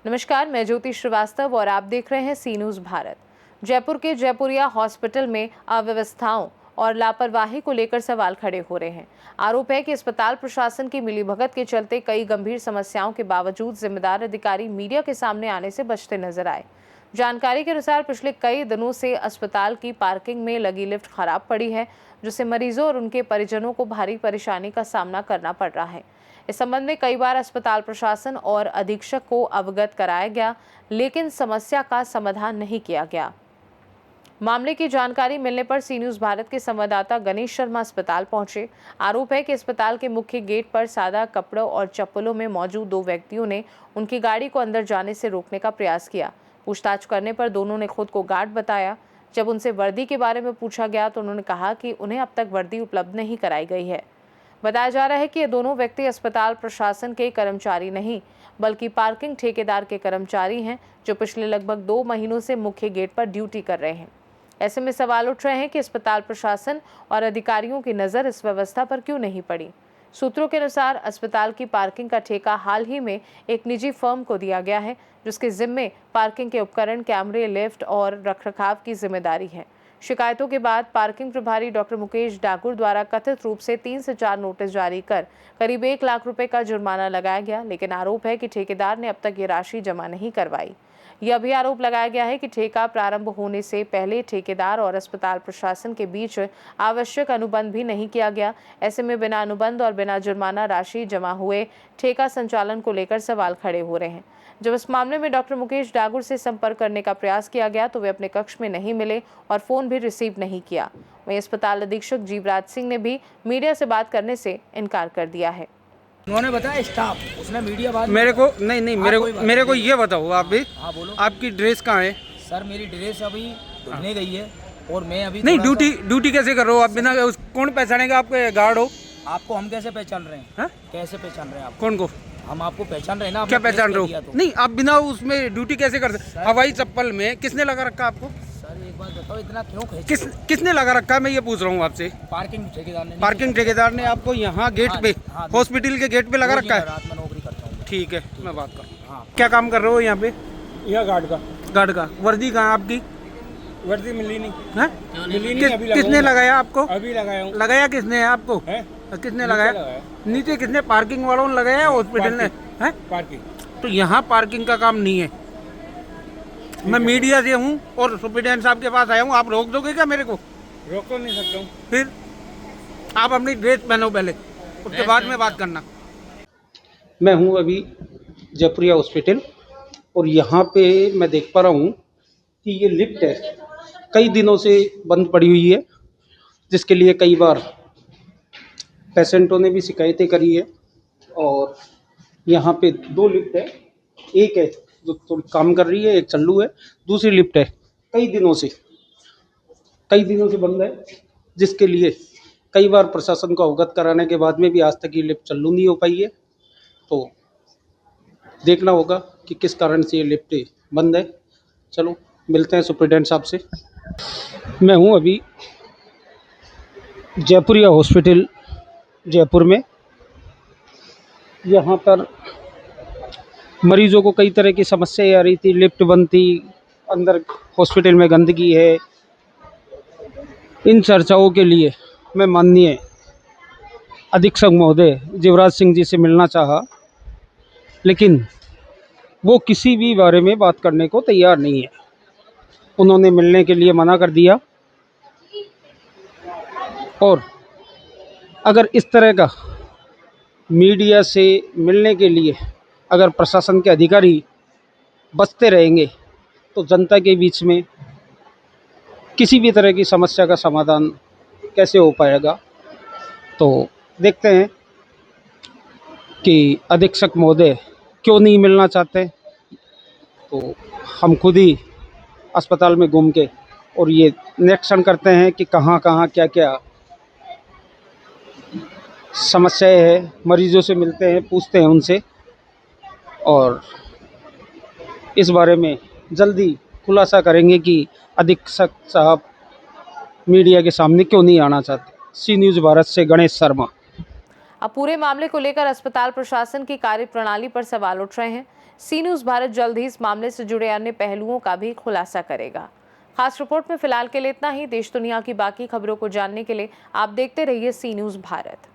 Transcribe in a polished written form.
नमस्कार, मैं ज्योति श्रीवास्तव और आप देख रहे हैं सी न्यूज़ भारत। जयपुर के जयपुरिया हॉस्पिटल में अव्यवस्थाओं और लापरवाही को लेकर सवाल खड़े हो रहे हैं। आरोप है कि अस्पताल प्रशासन की मिलीभगत के चलते कई गंभीर समस्याओं के बावजूद जिम्मेदार अधिकारी मीडिया के सामने आने से बचते नजर आए। जानकारी के अनुसार पिछले कई दिनों से अस्पताल की पार्किंग में लगी लिफ्ट खराब पड़ी है, जिससे मरीजों और उनके परिजनों को भारी परेशानी का सामना करना पड़ रहा है। इस संबंध में कई बार अस्पताल प्रशासन और अधीक्षक को अवगत कराया गया, लेकिन समस्या का समाधान नहीं किया गया। मामले की जानकारी मिलने पर सी न्यूज़ भारत के संवाददाता गणेश शर्मा अस्पताल पहुंचे। आरोप है कि अस्पताल के मुख्य गेट पर सादा कपड़ों और चप्पलों में मौजूद दो व्यक्तियों ने उनकी गाड़ी को अंदर जाने से रोकने का प्रयास किया। पूछताछ करने पर दोनों ने खुद को गार्ड बताया। जब उनसे वर्दी के बारे में पूछा गया तो उन्होंने कहा कि उन्हें अब तक वर्दी उपलब्ध नहीं कराई गई है। बताया जा रहा है कि ये दोनों व्यक्ति अस्पताल प्रशासन के कर्मचारी नहीं, बल्कि पार्किंग ठेकेदार के कर्मचारी हैं, जो पिछले लगभग 2 महीनों से मुख्य गेट पर ड्यूटी कर रहे हैं। ऐसे में सवाल उठ रहे हैं कि अस्पताल प्रशासन और अधिकारियों की नज़र इस व्यवस्था पर क्यों नहीं पड़ी। सूत्रों के अनुसार अस्पताल की पार्किंग का ठेका हाल ही में एक निजी फर्म को दिया गया है, जिसके जिम्मे पार्किंग के उपकरण, कैमरे, लिफ्ट और रखरखाव की जिम्मेदारी है। शिकायतों के बाद पार्किंग प्रभारी डॉक्टर मुकेश डाकुर द्वारा कथित रूप से 3 से 4 नोटिस जारी कर करीब 1 लाख रुपए का जुर्माना लगाया गया, लेकिन आरोप है कि ठेकेदार ने अब तक ये राशि जमा नहीं करवाई। यह भी आरोप लगाया गया है कि ठेका प्रारंभ होने से पहले ठेकेदार और अस्पताल प्रशासन के बीच आवश्यक अनुबंध भी नहीं किया गया। ऐसे में बिना अनुबंध और बिना जुर्माना राशि जमा हुए ठेका संचालन को लेकर सवाल खड़े हो रहे हैं। जब इस मामले में डॉक्टर मुकेश डाकुर से संपर्क करने का प्रयास किया गया तो वे अपने कक्ष में नहीं मिले और फोन भी रिसीव नहीं किया। वहीं अस्पताल अधीक्षक जीवराज सिंह ने भी मीडिया से बात करने से इनकार कर दिया है। उन्होंने बताया स्टाफ, उसने मीडिया बात मेरे को नहीं मेरे को ये बताओ आप भी। हाँ बोलो। आपकी ड्रेस कहाँ है? सर मेरी ड्रेस अभी धुलने गई है और मैं अभी नहीं ड्यूटी कैसे कर रहे हो आप? बिना कौन पहचानेगा आपके गार्ड हो? आपको हम कैसे पहचान रहे हैं? हा? कैसे पहचान रहे हैं आप? कौन को? हम आपको पहचान रहे हैं ना। क्या पहचान रहे हो? नहीं, आप बिना उसमें ड्यूटी कैसे करते? हवाई चप्पल में किसने लगा रखा आपको? सर एक बात बताओ, इतना क्यों किसने लगा रखा है? मैं ये पूछ रहा हूँ आपसे। पार्किंग ठेकेदार ने आपको यहाँ गेट पे, हॉस्पिटल के गेट पे लगा रखा है? रात में नौकरी करता हूँ। ठीक है, मैं बात करूँ। क्या काम कर रहे हो यहाँ पे? यह गार्ड का। वर्दी कहाँ है आपकी? वर्दी मिली नहीं है? मिली नहीं। अभी किसने लगाया आपको? अभी लगाया हूँ। लगाया किसने है आपको? किसने लगाया? नीचे किसने? पार्किंग वालों ने लगाया, हॉस्पिटल ने? है पार्किंग। तो यहाँ पार्किंग का काम नहीं है। मैं मीडिया से हूँ और सुप्रिटेंडेंट साहब के पास आया हूँ। आप रोक दोगे क्या मेरे को? रोक तो नहीं सकता हूँ। फिर आप अपनी ड्रेस पहनो पहले, उसके बाद में बात करना। मैं हूँ अभी जयपुरिया हॉस्पिटल और यहाँ पे मैं देख पा रहा हूँ कि ये लिफ्ट है, कई दिनों से बंद पड़ी हुई है, जिसके लिए कई बार पेशेंटों ने भी शिकायतें करी है। और यहाँ पे 2 लिफ्ट है, एक है जो थोड़ी काम कर रही है, एक चालू है, दूसरी लिफ्ट है कई दिनों से बंद है, जिसके लिए कई बार प्रशासन को अवगत कराने के बाद में भी आज तक ये लिफ्ट चालू नहीं हो पाई है। तो देखना होगा कि किस कारण से ये लिफ्ट बंद है। चलो मिलते हैं सुप्रिटेंडेंट साहब से। मैं हूँ अभी जयपुरिया हॉस्पिटल जयपुर में। यहाँ पर मरीजों को कई तरह की समस्याएं आ रही थी, लिफ्ट बंद थी, अंदर हॉस्पिटल में गंदगी है। इन चर्चाओं के लिए मैं माननीय अधीक्षक महोदय जीवराज सिंह जी से मिलना चाहा, लेकिन वो किसी भी बारे में बात करने को तैयार नहीं है। उन्होंने मिलने के लिए मना कर दिया। और अगर इस तरह का मीडिया से मिलने के लिए अगर प्रशासन के अधिकारी बचते रहेंगे तो जनता के बीच में किसी भी तरह की समस्या का समाधान कैसे हो पाएगा। तो देखते हैं कि अधीक्षक महोदय क्यों नहीं मिलना चाहते। तो हम खुद ही अस्पताल में घूम के और ये निरीक्षण करते हैं कि कहाँ कहाँ क्या क्या समस्याएं हैं, मरीजों से मिलते हैं, पूछते हैं उनसे, और इस बारे में जल्दी खुलासा करेंगे कि अधीक्षक साहब मीडिया के सामने क्यों नहीं आना चाहते। सी न्यूज़ भारत से गणेश शर्मा। अब पूरे मामले को लेकर अस्पताल प्रशासन की कार्यप्रणाली पर सवाल उठ रहे हैं। सी न्यूज़ भारत जल्द ही इस मामले से जुड़े अन्य पहलुओं का भी खुलासा करेगा। खास रिपोर्ट में फिलहाल के लिए इतना ही। देश दुनिया की बाकी खबरों को जानने के लिए आप देखते रहिए सी न्यूज़ भारत।